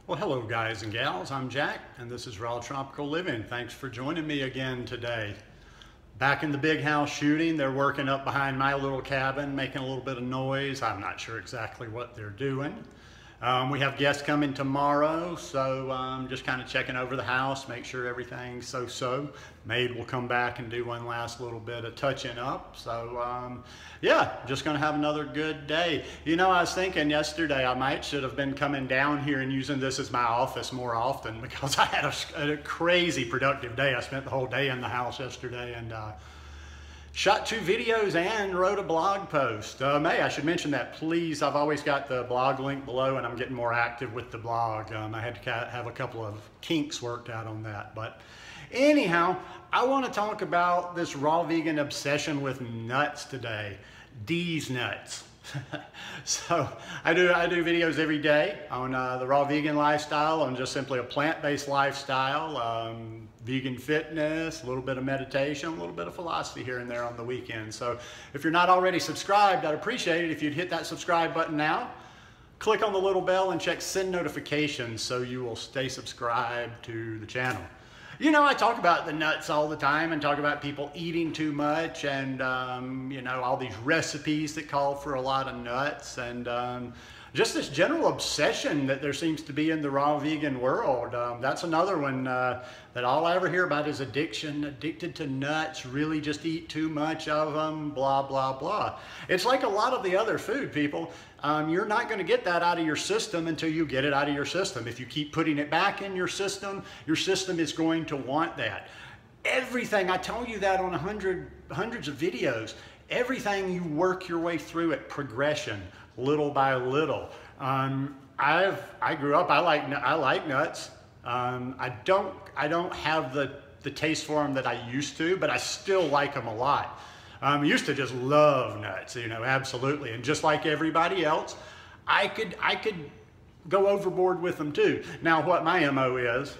Well, hello guys and gals, I'm Jack and this is Raw Tropical Living. Thanks for joining me again today. Back in the big house shooting, they're working up behind my little cabin, making a little bit of noise. I'm not sure exactly what they're doing. We have guests coming tomorrow, so just kind of checking over the house, make sure everything's so-so. Maid will come back and do one last little bit of touching up. So yeah, just gonna have another good day. You know, I was thinking yesterday I should have been coming down here and using this as my office more often because I had a crazy productive day. I spent the whole day in the house yesterday and shot 2 videos and wrote a blog post. I should mention that, please. I've always got the blog link below and I'm getting more active with the blog. I had to have a couple of kinks worked out on that. But anyhow, I want to talk about this raw vegan obsession with nuts today. D's nuts. So I do videos every day on the raw vegan lifestyle, on just simply a plant-based lifestyle, vegan fitness, a little bit of meditation, a little bit of philosophy here and there on the weekend. So if you're not already subscribed, I'd appreciate it if you'd hit that subscribe button now. Click on the little bell and check send notifications so you will stay subscribed to the channel. You know, I talk about the nuts all the time and talk about people eating too much and, you know, all these recipes that call for a lot of nuts and just this general obsession that there seems to be in the raw vegan world. That's another one that all I ever hear about is addiction, addicted to nuts, really just eat too much of them, blah, blah, blah. It's like a lot of the other food, people. You're not going to get that out of your system until you get it out of your system. If you keep putting it back in your system is going to want that. Everything, I tell you that on hundreds of videos, everything you work your way through at progression, little by little. I grew up, I like nuts. I don't have the taste for them that I used to, but I still like them a lot. I used to just love nuts, you know, absolutely. And just like everybody else, I could go overboard with them too. Now, what my MO is,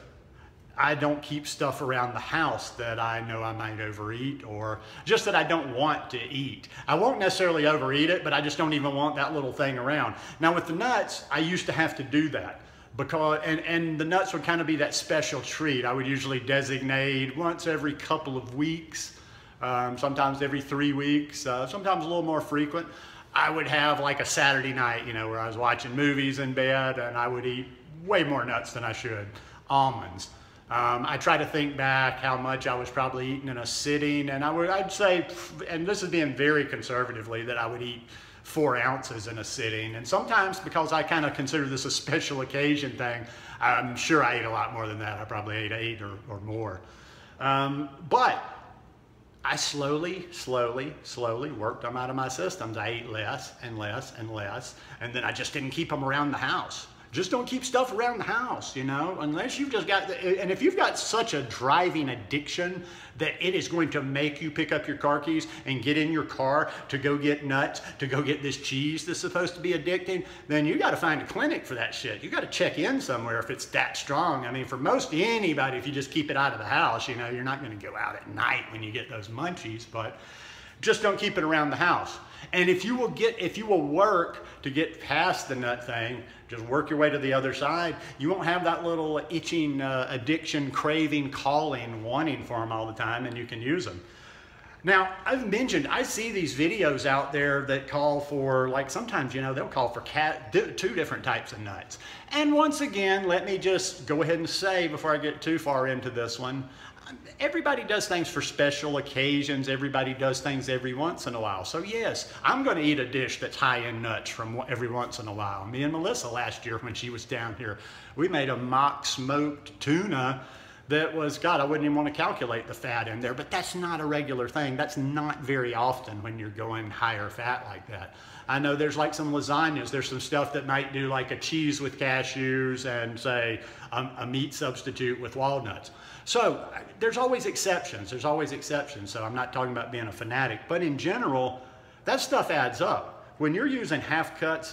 I don't keep stuff around the house that I know I might overeat or just that I don't want to eat. I won't necessarily overeat it, but I just don't even want that little thing around. Now with the nuts, I used to have to do that because, and the nuts would kind of be that special treat. I would usually designate once every couple of weeks, sometimes every 3 weeks, sometimes a little more frequent. I would have like a Saturday night, you know, where I was watching movies in bed and I would eat way more nuts than I should. Almonds. I try to think back how much I was probably eating in a sitting, and I'd say, and this is being very conservatively, that I would eat 4 ounces in a sitting. And sometimes, because I kind of consider this a special occasion thing, I'm sure I ate a lot more than that. I probably ate 8 or more. But I slowly worked them out of my systems. I ate less and less and less, and then I just didn't keep them around the house. Just don't keep stuff around the house, you know, unless you've just got, and if you've got such a driving addiction that it is going to make you pick up your car keys and get in your car to go get nuts, to go get this cheese that's supposed to be addicting, then you got to find a clinic for that shit. You got to check in somewhere if it's that strong. I mean, for most anybody, if you just keep it out of the house, you know, you're not going to go out at night when you get those munchies, but just don't keep it around the house. And if you will work to get past the nut thing, just work your way to the other side, you won't have that little itching addiction, craving, calling, wanting for them all the time, and you can use them. Now, I've mentioned, I see these videos out there that call for, like sometimes, you know, they'll call for 2 different types of nuts. And once again, let me just go ahead and say, before I get too far into this one, everybody does things for special occasions. Everybody does things every once in a while. So yes, I'm going to eat a dish that's high in nuts from every once in a while. Me and Melissa last year when she was down here, we made a mock smoked tuna that was, God, I wouldn't even want to calculate the fat in there, but that's not a regular thing. That's not very often when you're going higher fat like that. I know there's like some lasagnas, there's some stuff that might do like a cheese with cashews and say a meat substitute with walnuts. So there's always exceptions, so I'm not talking about being a fanatic, but in general, that stuff adds up. When you're using half cup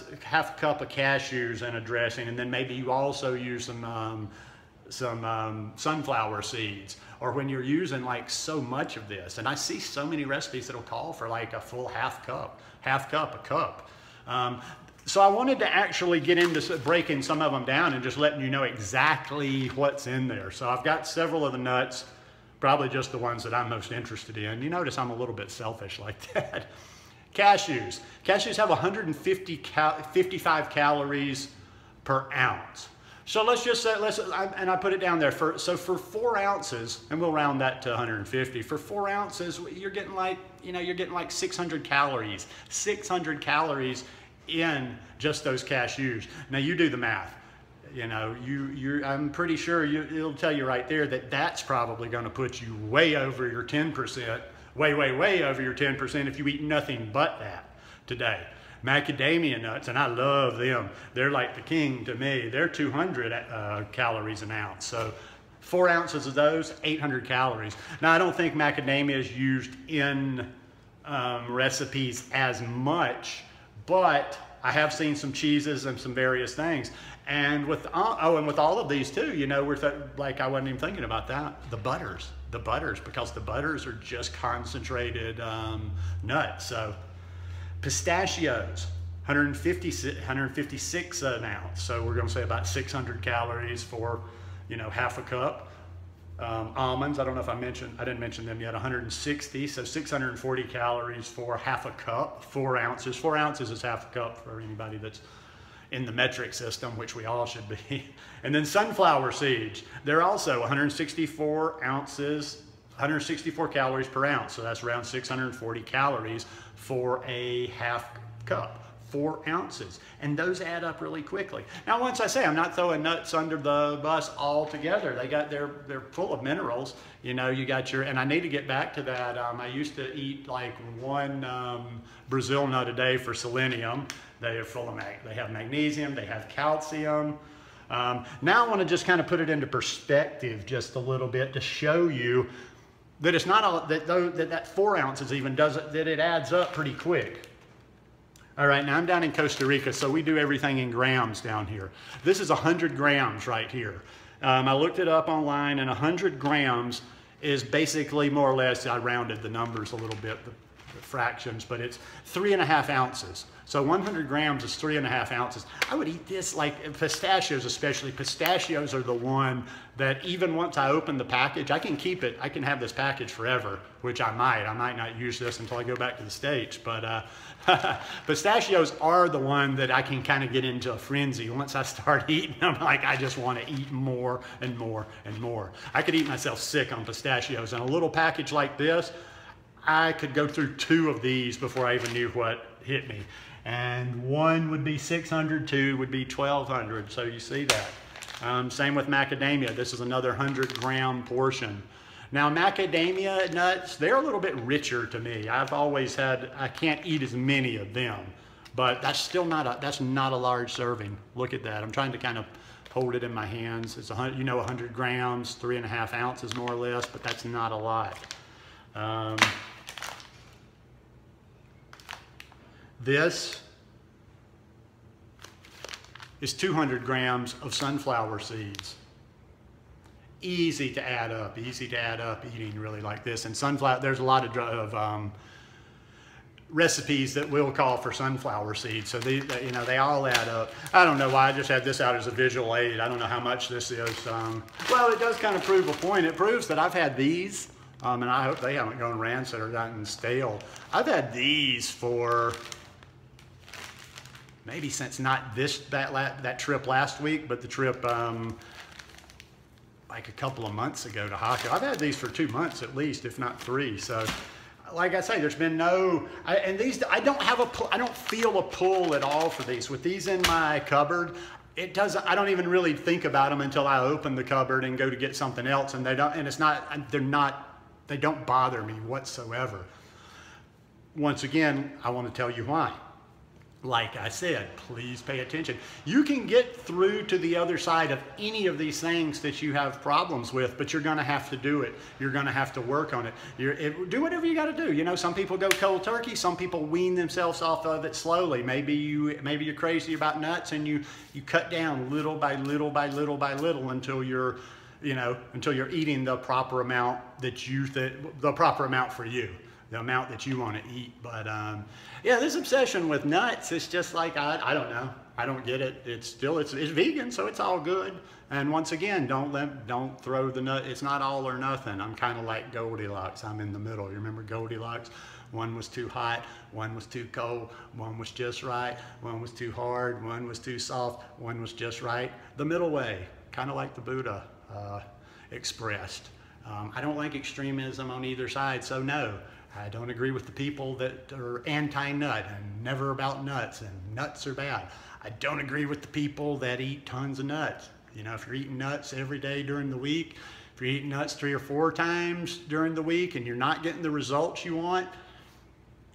of cashews in a dressing, and then maybe you also use some sunflower seeds, or when you're using like so much of this, and I see so many recipes that'll call for like a full half cup, a cup. So I wanted to actually get into breaking some of them down and just letting you know exactly what's in there. So I've got several of the nuts, probably just the ones that I'm most interested in. You notice I'm a little bit selfish like that. Cashews. Cashews have 155 calories per ounce. So let's just say, and I put it down there, so for 4 ounces, and we'll round that to 150, for 4 ounces, you're getting like 600 calories. 600 calories in just those cashews. Now you do the math. You know, I'm pretty sure it'll tell you right there that that's probably going to put you way over your 10%, way over your 10% if you eat nothing but that today. Macadamia nuts, and I love them. They're like the king to me. They're 200 calories an ounce. So 4 ounces of those, 800 calories. Now I don't think macadamia is used in recipes as much, but I have seen some cheeses and some various things. And with all of these too, you know, like I wasn't even thinking about that. The butters, because the butters are just concentrated nuts. So pistachios, 156 an ounce. So we're going to say about 600 calories for, you know, half a cup. Almonds, I don't know if I didn't mention them yet, 160, so 640 calories for half a cup, 4 ounces. 4 ounces is half a cup for anybody that's in the metric system, which we all should be. And then sunflower seeds, they're also 164 calories per ounce, so that's around 640 calories for a half cup. 4 ounces, and those add up really quickly. Now, once I say I'm not throwing nuts under the bus altogether, they're full of minerals. You know, you got your, and I need to get back to that. I used to eat like 1 Brazil nut a day for selenium. They are full of they have magnesium, they have calcium. Now I want to just kind of put it into perspective just a little bit to show you that it's not that 4 ounces even does it, that it adds up pretty quick. All right, now I'm down in Costa Rica, so we do everything in grams down here. This is 100 grams right here. I looked it up online, and 100 grams is basically more or less, I rounded the numbers a little bit, the fractions, but it's 3.5 ounces. So 100 grams is 3.5 ounces. I would eat this like pistachios, especially. Pistachios are the one that even once I open the package, I can keep it. I can have this package forever, which I might not use this until I go back to the States. But pistachios are the one that I can kind of get into a frenzy. Once I start eating them, like I just want to eat more and more and more. I could eat myself sick on pistachios. And a little package like this, I could go through 2 of these before I even knew what hit me. And 1 would be 600, 2 would be 1,200. So you see that. Same with macadamia. This is another 100 gram portion. Now macadamia nuts, they're a little bit richer to me. I've always had, I can't eat as many of them, but that's still not a large serving. Look at that. I'm trying to kind of hold it in my hands. It's 100 grams, 3.5 ounces more or less, but that's not a lot. This is 200 grams of sunflower seeds. Easy to add up eating really like this. And sunflower, there's a lot of recipes that will call for sunflower seeds. So they all add up. I don't know why, I just had this out as a visual aid. I don't know how much this is. Well, it does kind of prove a point. It proves that I've had these, and I hope they haven't gone rancid or gotten stale. I've had these for maybe since not that trip last week, but the trip like a couple of months ago to Haka. I've had these for 2 months at least, if not 3. So, like I say, there's been no, and these, I don't feel a pull at all for these. With these in my cupboard, I don't even really think about them until I open the cupboard and go to get something else, and they don't bother me whatsoever. Once again, I want to tell you why. Like I said, please pay attention. You can get through to the other side of any of these things that you have problems with, but you're going to have to do it. You're going to have to work on it. Do whatever you got to do. You know, some people go cold turkey. Some people wean themselves off of it slowly. Maybe you're crazy about nuts, and you cut down little by little by little by little until you're eating the proper amount the proper amount for you. the amount that you want to eat. But yeah, this obsession with nuts, it's just like, I don't know. I don't get it. It's vegan, so it's all good. And once again, don't throw the nut. It's not all or nothing. I'm kind of like Goldilocks. I'm in the middle. You remember Goldilocks? One was too hot, one was too cold, one was just right, one was too hard, one was too soft, one was just right. The middle way, kind of like the Buddha expressed. I don't like extremism on either side, so no. I don't agree with the people that are anti-nut and never about nuts and nuts are bad. I don't agree with the people that eat tons of nuts. You know, if you're eating nuts every day during the week, if you're eating nuts 3 or 4 times during the week and you're not getting the results you want,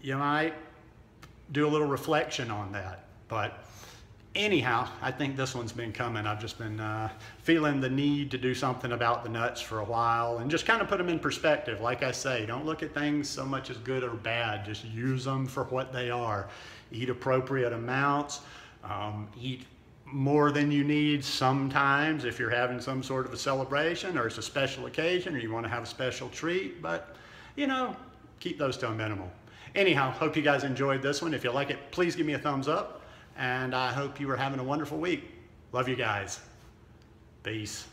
you might do a little reflection on that. But anyhow, I think this one's been coming. I've just been feeling the need to do something about the nuts for a while and just kind of put them in perspective. Like I say, don't look at things so much as good or bad. Just use them for what they are. Eat appropriate amounts. Eat more than you need sometimes if you're having some sort of a celebration or it's a special occasion or you want to have a special treat. But, you know, keep those to a minimal. Anyhow, hope you guys enjoyed this one. If you like it, please give me a thumbs up. And I hope you are having a wonderful week. Love you guys. Peace.